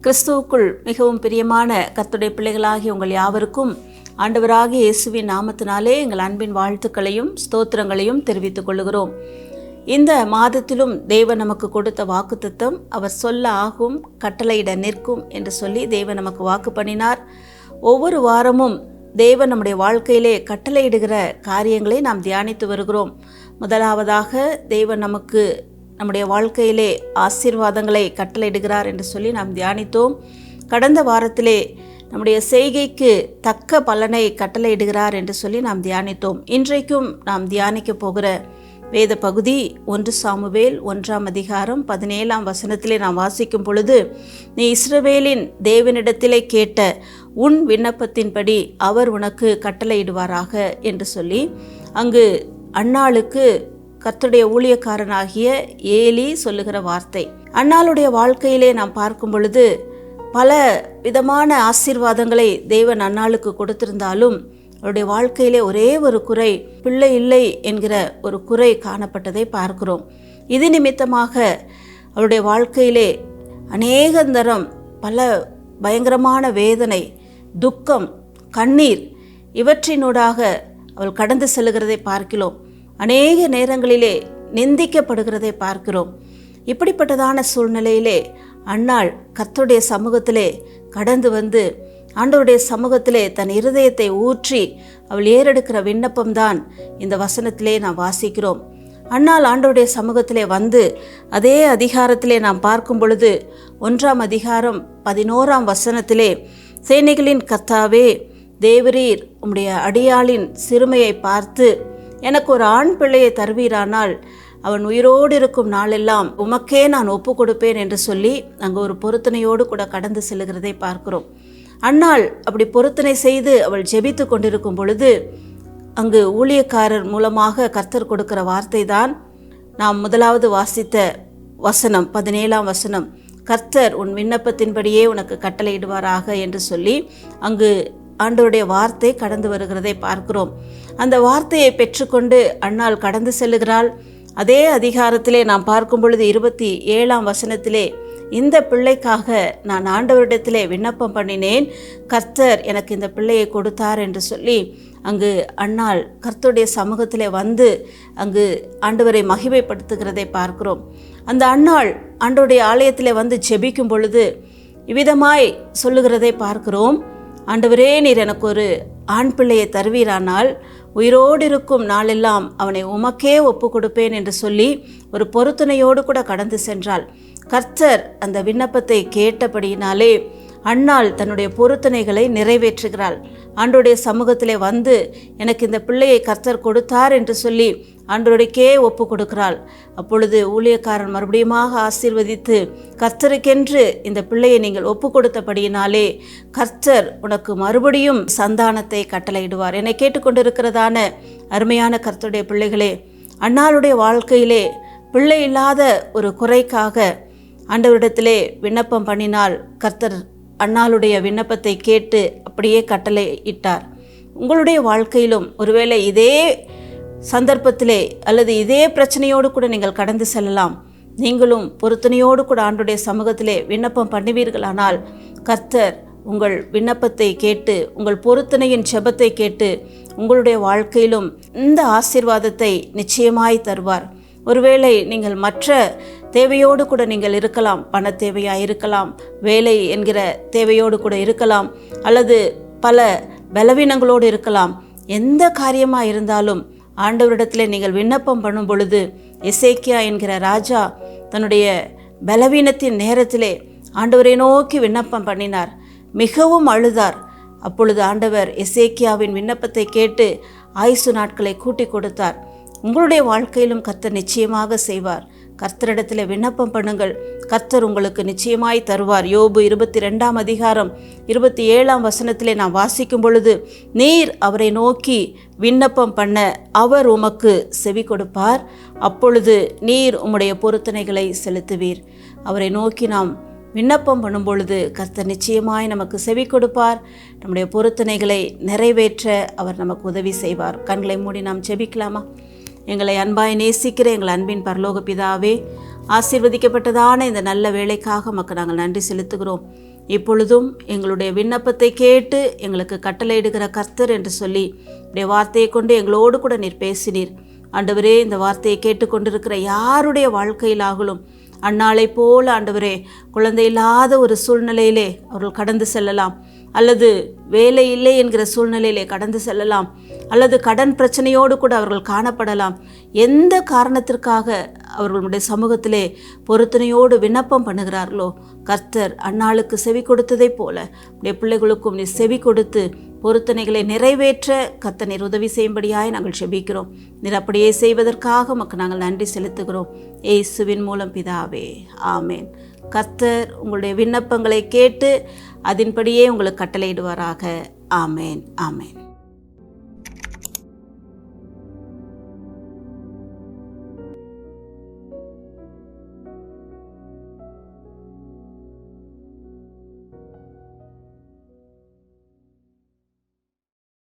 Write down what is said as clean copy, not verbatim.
கிறிஸ்துவுக்குள் மிகவும் பிரியமான கர்த்தருடைய பிள்ளைகளாகிய உங்கள் யாவருக்கும் ஆண்டவராகிய இயேசுவின் நாமத்தினாலே எங்கள் அன்பின் வாழ்த்துக்களையும் ஸ்தோத்திரங்களையும் தெரிவித்துக் கொள்கிறோம். இந்த மாதத்திலும் தேவன் நமக்கு கொடுத்த வாக்குத்தத்தம் அவர் சொல்ல ஆகும் கட்டளையிட நிற்கும் என்று சொல்லி தேவன் நமக்கு வாக்கு பண்ணினார். ஒவ்வொரு வாரமும் தேவன் நம்முடைய வாழ்க்கையிலே கட்டளையிடுகிற காரியங்களை நாம் தியானித்து வருகிறோம். முதலாவதாக தேவன் நமக்கு நம்முடைய வாழ்க்கையிலே ஆசீர்வாதங்களை கட்டளையிடுகிறார் என்று சொல்லி நாம் தியானித்தோம். கடந்த வாரத்திலே நம்முடைய செய்கைக்கு தக்க பலனை கட்டளையிடுகிறார் என்று சொல்லி நாம் தியானித்தோம். இன்றைக்கும் நாம் தியானிக்க போகிற வேத பகுதி 1 சாமுவேல் 1ஆம் அதிகாரம் 17ஆம் வசனத்திலே நாம் வாசிக்கும் பொழுது, நீ இஸ்ரவேலின் தேவனிடத்திலே கேட்ட உன் விண்ணப்பத்தின்படி அவர் உனக்கு கட்டளையிடுவாராக என்று சொல்லி அங்கு அன்னாளுக்கு கர்த்தருடைய ஊழியக்காரனாகிய ஏலி சொல்லுகிற வார்த்தை. அன்னாளுடைய வாழ்க்கையிலே நாம் பார்க்கும் பொழுது பல விதமான ஆசீர்வாதங்களை தேவன் அன்னாளுக்கு கொடுத்திருந்தாலும் அவருடைய வாழ்க்கையிலே ஒரே ஒரு குறை, பிள்ளை இல்லை என்கிற ஒரு குறை காணப்பட்டதை பார்க்கிறோம். இது நிமித்தமாக அவருடைய வாழ்க்கையிலே அநேகந்தரம் பல பயங்கரமான வேதனை, துக்கம், கண்ணீர் இவற்றினூடாக அவள் கடந்து செல்லுகிறதை பார்க்கிறோம். அநேக நேரங்களிலே நிந்திக்கப்படுகிறதை பார்க்கிறோம். இப்படிப்பட்டதான சூழ்நிலையிலே அன்னாள் கர்த்தருடைய சமூகத்திலே கடந்து வந்து ஆண்டவருடைய சமூகத்திலே தன் இருதயத்தை ஊற்றி அவள் ஏறெடுக்கிற விண்ணப்பம்தான் இந்த வசனத்திலே நாம் வாசிக்கிறோம். அன்னாள் ஆண்டவருடைய சமூகத்திலே வந்து அதே அதிகாரத்திலே நாம் பார்க்கும் பொழுது 1ஆம் அதிகாரம் 11ஆம் வசனத்திலே, சேனைகளின் கர்த்தாவே தேவரீர் உம்முடைய அடியாளின் சிறுமையை பார்த்து எனக்கு ஒரு ஆண் பிள்ளையை தருவீரானால் அவன் உயிரோடு இருக்கும் நாளெல்லாம் உமக்கே நான் ஒப்பு கொடுப்பேன் என்று சொல்லி அங்கு ஒரு பொருத்தனையோடு கூட கடந்து செல்லுகிறதை பார்க்கிறோம். அன்னாள் அப்படி பொருத்தனை செய்து அவள் ஜெபித்து கொண்டிருக்கும் பொழுது அங்கு ஊழியக்காரர் மூலமாக கர்த்தர் கொடுக்கிற வார்த்தை தான் நாம் முதலாவது வாசித்த வசனம், 17ஆம் வசனம். கர்த்தர் உன் விண்ணப்பத்தின்படியே உனக்கு கட்டளையிடுவாராக என்று சொல்லி அங்கு ஆண்டவருடைய வார்த்தை கடந்து வருகிறதை பார்க்கிறோம். அந்த வார்த்தையை பெற்றுக்கொண்டு அன்னாள் கடந்து செல்லுகிறாள். அதே அதிகாரத்திலே நாம் பார்க்கும் பொழுது 27ஆம் வசனத்திலே, இந்த பிள்ளைக்காக நான் ஆண்டவரிடத்திலே விண்ணப்பம் பண்ணினேன், கர்த்தர் எனக்கு இந்த பிள்ளையை கொடுத்தார் என்று சொல்லி அங்கு அன்னாள் கர்த்தருடைய சமூகத்திலே வந்து அங்கு ஆண்டவரை மகிமைப்படுத்துகிறதை பார்க்கிறோம். அந்த அன்னாள் ஆண்டவருடைய ஆலயத்திலே வந்து ஜெபிக்கும் பொழுது இவ்விதமாய் சொல்லுகிறதை பார்க்கிறோம். ஆண்டவரே, நீர் எனக்கு ஒரு ஆண் பிள்ளையை தருவீரானால் உயிரோடு இருக்கும் நாளெல்லாம் அவனை உமக்கே ஒப்பு கொடுப்பேன் என்று சொல்லி ஒரு பொருத்தனையோடு கூட கடந்து சென்றாள். கர்த்தர் அந்த விண்ணப்பத்தை கேட்டபடியினாலே அன்னாள் தன்னுடைய பொருத்தனைகளை நிறைவேற்றுகிறாள். ஆண்டவருடைய சமூகத்திலே வந்து எனக்கு இந்த பிள்ளையை கர்த்தர் கொடுத்தார் என்று சொல்லி ஆண்டவருக்கே ஒப்பு கொடுக்கிறாள். அப்பொழுது ஊழியக்காரன் மறுபடியுமாக ஆசீர்வதித்து, கர்த்தருக்கென்று இந்த பிள்ளையை நீங்கள் ஒப்பு கொடுத்தபடியினாலே கர்த்தர் உனக்கு மறுபடியும் சந்தானத்தை கட்டளையிடுவார். என்னை கேட்டுக்கொண்டிருக்கிறதான அருமையான கர்த்தருடைய பிள்ளைகளே, அன்னாளுடைய வாழ்க்கையிலே பிள்ளை இல்லாத ஒரு குறைக்காக ஆண்டவரிடத்திலே விண்ணப்பம் பண்ணினால் கர்த்தர் அன்னாளுடைய விண்ணப்பத்தை கேட்டு அப்படியே கட்டளை இட்டார். உங்களுடைய வாழ்க்கையிலும் ஒருவேளை இதே சந்தர்ப்பத்திலே அல்லது இதே பிரச்சனையோடு கூட நீங்கள் கடந்து செல்லலாம். நீங்களும் பொருத்தனையோடு கூட ஆண்டவருடைய சமூகத்திலே விண்ணப்பம் பண்ணுவீர்களானால் கர்த்தர் உங்கள் விண்ணப்பத்தை கேட்டு உங்கள் பொருத்தனையின் ஜெபத்தை கேட்டு உங்களுடைய வாழ்க்கையிலும் இந்த ஆசீர்வாதத்தை நிச்சயமாய் தருவார். ஒருவேளை நீங்கள் மற்ற தேவையோடு கூட நீங்கள் இருக்கலாம், பண தேவையாக இருக்கலாம், வேலை என்கிற தேவையோடு கூட இருக்கலாம், அல்லது பல பலவீனங்களோடு இருக்கலாம். எந்த காரியமாக இருந்தாலும் ஆண்டவரிடத்தில் நீங்கள் விண்ணப்பம் பண்ணும் பொழுது, எசேக்கியா என்கிற ராஜா தன்னுடைய பலவீனத்தின் நேரத்திலே ஆண்டவரை நோக்கி விண்ணப்பம் பண்ணினார், மிகவும் அழுதார். அப்பொழுது ஆண்டவர் எசேக்கியாவின் விண்ணப்பத்தை கேட்டு ஆயுசு நாட்களை கூட்டி கொடுத்தார். உங்களுடைய வாழ்க்கையிலும் கர்த்தர் நிச்சயமாக செய்வார். கர்த்தரிடத்தில் விண்ணப்பம் பண்ணுங்கள், கர்த்தர் உங்களுக்கு நிச்சயமாய் தருவார். யோபு 22ஆம் அதிகாரம் 27ஆம் வசனத்திலே நாம் வாசிக்கும் பொழுது, நீர் அவரை நோக்கி விண்ணப்பம் பண்ண அவர் உமக்கு செவி கொடுப்பார், அப்பொழுது நீர் உம்முடைய பொருத்தனைகளை செலுத்துவீர். அவரை நோக்கி நாம் விண்ணப்பம் பண்ணும் பொழுது கர்த்தர் நிச்சயமாய் நமக்கு செவி கொடுப்பார். நம்முடைய பொருத்தனைகளை நிறைவேற்ற அவர் நமக்கு உதவி செய்வார். கண்களை மூடி நாம் ஜெபிக்கலாமா? எங்களை அன்பாய் நேசிக்கிற எங்கள் அன்பின் பரலோக பிதாவே, ஆசீர்வதிக்கப்பட்டதான இந்த நல்ல வேலைக்காக உமக்கு நாங்கள் நன்றி செலுத்துகிறோம். இப்பொழுதும் எங்களுடைய விண்ணப்பத்தை கேட்டு எங்களுக்கு கட்டளையிடுகிற கர்த்தர் என்று சொல்லி உடைய வார்த்தையை கொண்டு எங்களோடு கூட நீர் பேசினீர். ஆண்டவரே, இந்த வார்த்தையை கேட்டுக்கொண்டிருக்கிற யாருடைய வாழ்க்கையிலாகலும் அந்நாளை போல ஆண்டவரே, குழந்தை இல்லாத ஒரு சூழ்நிலையிலே அவர்கள் கடந்து செல்லலாம், அல்லது வேலை இல்லை என்கிற சூழ்நிலையிலே கடந்து செல்லலாம், அல்லது கடன் பிரச்சனையோடு கூட அவர்கள் காணப்படலாம். எந்த காரணத்திற்காக அவர்களுடைய சமூகத்திலே பொருத்தனையோடு விண்ணப்பம் பண்ணுகிறார்களோ, கர்த்தர் அந்நாளுக்கு செவி கொடுத்ததைப் போல உடைய பிள்ளைகளுக்கும் நீ செவி கொடுத்து பொருத்தனைகளை நிறைவேற்ற கர்த்தர் நீர் உதவி செய்யும்படியாய் நாங்கள் செபிக்கிறோம். நீர் அப்படியே செய்வதற்காக உமக்கு நாங்கள் நன்றி செலுத்துகிறோம். இயேசுவின் மூலம் பிதாவே, ஆமேன். கர்த்தர் உங்களுடைய விண்ணப்பங்களை கேட்டு அதன்படியே உங்களுக்கு கட்டளையிடுவாராக. ஆமேன், ஆமேன்.